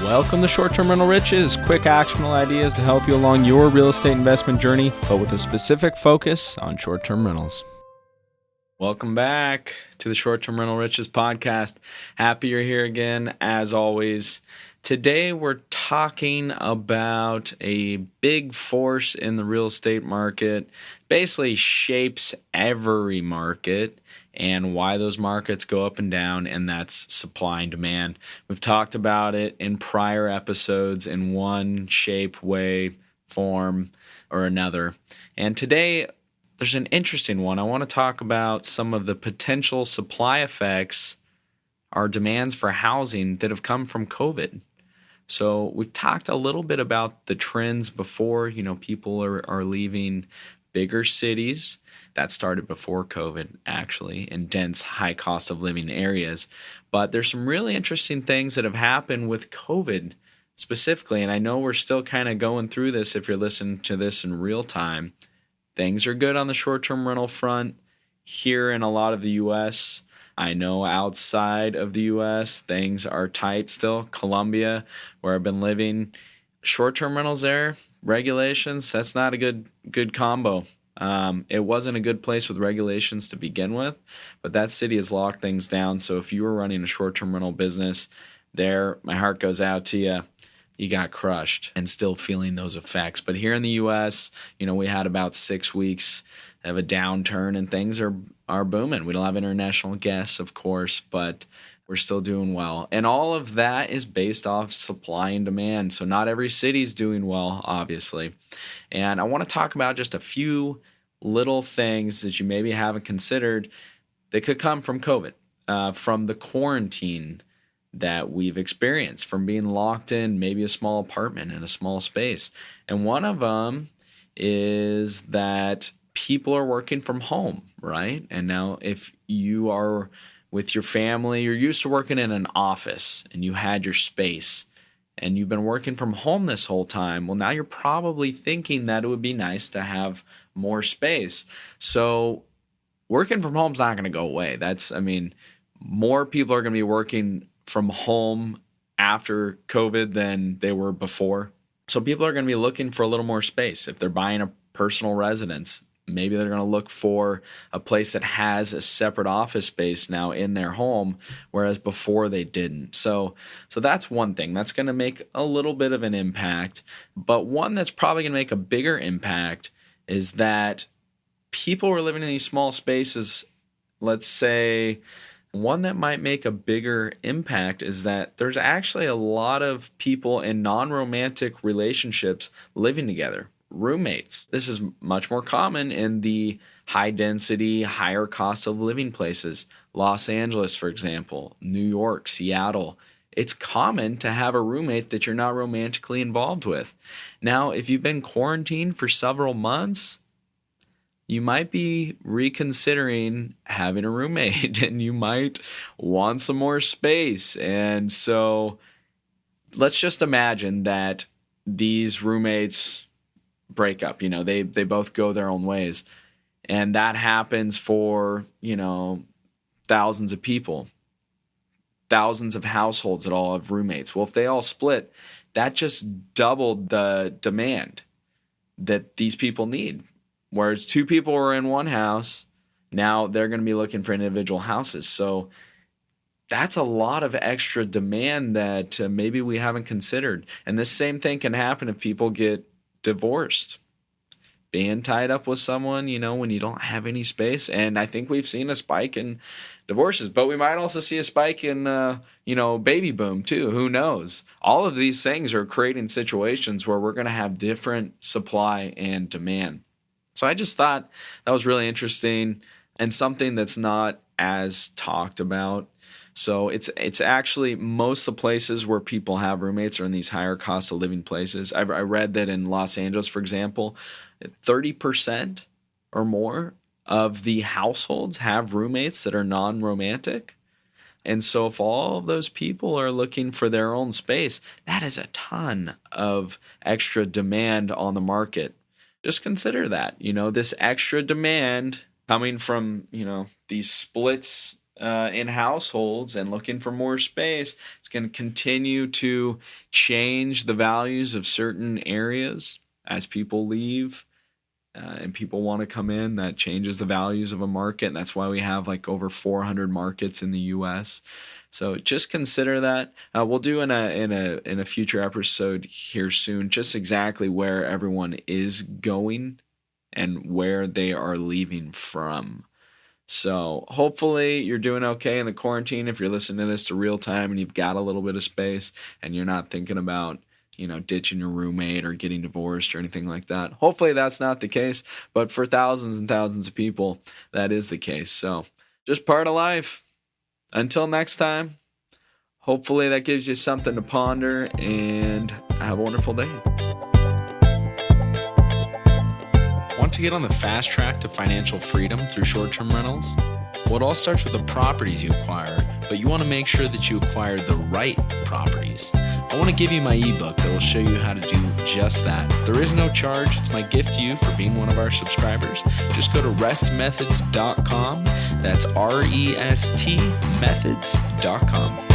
Welcome to Short-Term Rental Riches, quick actionable ideas to help you along your real estate investment journey, but with a specific focus on short-term rentals. Welcome back to the Short-Term Rental Riches podcast. Happy you're here again, as always. Today we're talking about a big force in the real estate market, basically shapes every market, and why those markets go up and down, and that's supply and demand. We've talked about it in prior episodes in one shape, way, form, or another. And today, there's an interesting one. I want to talk about some of the potential supply effects or demands for housing that have come from COVID. So we've talked a little bit about the trends before, people are leaving bigger cities. That started before COVID, actually, in dense, high cost of living areas. But there's some really interesting things that have happened with COVID specifically. And I know we're still kind of going through this if you're listening to this in real time. Things are good on the short-term rental front here in a lot of the U.S. I know outside of the U.S., things are tight still. Colombia, where I've been living, short-term rentals there, regulations, that's not a good combo. It wasn't a good place with regulations to begin with, but that city has locked things down. So if you were running a short-term rental business there, my heart goes out to you. You got crushed and still feeling those effects. But here in the U.S., we had about 6 weeks of a downturn and things are booming. We don't have international guests, of course, but we're still doing well. And all of that is based off supply and demand. So not every city's doing well, obviously. And I want to talk about just a few little things that you maybe haven't considered that could come from COVID, from the quarantine that we've experienced, from being locked in maybe a small apartment in a small space. And one of them is that people are working from home, right? And now if you are with your family, you're used to working in an office and you had your space and you've been working from home this whole time. Well, now you're probably thinking that it would be nice to have more space. So working from home is not going to go away. More people are going to be working from home after COVID than they were before. So people are going to be looking for a little more space. If they're buying a personal residence, maybe they're going to look for a place that has a separate office space now in their home, whereas before they didn't. So that's one thing. That's going to make a little bit of an impact. But one that's probably going to make a bigger impact is that people who are living in these small spaces, let's say, one that might make a bigger impact is that there's actually a lot of people in non-romantic relationships living together. Roommates. This is much more common in the high density, higher cost of living places. Los Angeles, for example, New York, Seattle. It's common to have a roommate that you're not romantically involved with. Now, if you've been quarantined for several months, you might be reconsidering having a roommate and you might want some more space. And so let's just imagine that these roommates break up, they both go their own ways. And that happens for, thousands of people, thousands of households that all have roommates. Well, if they all split, that just doubled the demand that these people need. Whereas two people were in one house, now they're going to be looking for individual houses. So that's a lot of extra demand that maybe we haven't considered. And this same thing can happen if people get divorced, being tied up with someone, when you don't have any space. And I think we've seen a spike in divorces, but we might also see a spike in, baby boom too. Who knows? All of these things are creating situations where we're going to have different supply and demand. So I just thought that was really interesting and something that's not as talked about. So it's actually most of the places where people have roommates are in these higher cost of living places. I read that in Los Angeles, for example, 30% or more of the households have roommates that are non-romantic. And so if all of those people are looking for their own space, that is a ton of extra demand on the market. Just consider that, this extra demand coming from, these splits in households and looking for more space. It's going to continue to change the values of certain areas as people leave and people want to come in. That changes the values of a market, and that's why we have like over 400 markets in the U.S. So just consider that. We'll do in a future episode here soon just exactly where everyone is going and where they are leaving from. So hopefully you're doing okay in the quarantine. If you're listening to this to real time and you've got a little bit of space and you're not thinking about, ditching your roommate or getting divorced or anything like that. Hopefully that's not the case, but for thousands and thousands of people, that is the case. So just part of life. Until next time, hopefully that gives you something to ponder, and have a wonderful day. Want to get on the fast track to financial freedom through short-term rentals? Well, it all starts with the properties you acquire, but you want to make sure that you acquire the right properties. I want to give you my ebook that will show you how to do just that. There is no charge. It's my gift to you for being one of our subscribers. Just go to restmethods.com. That's REST methods.com.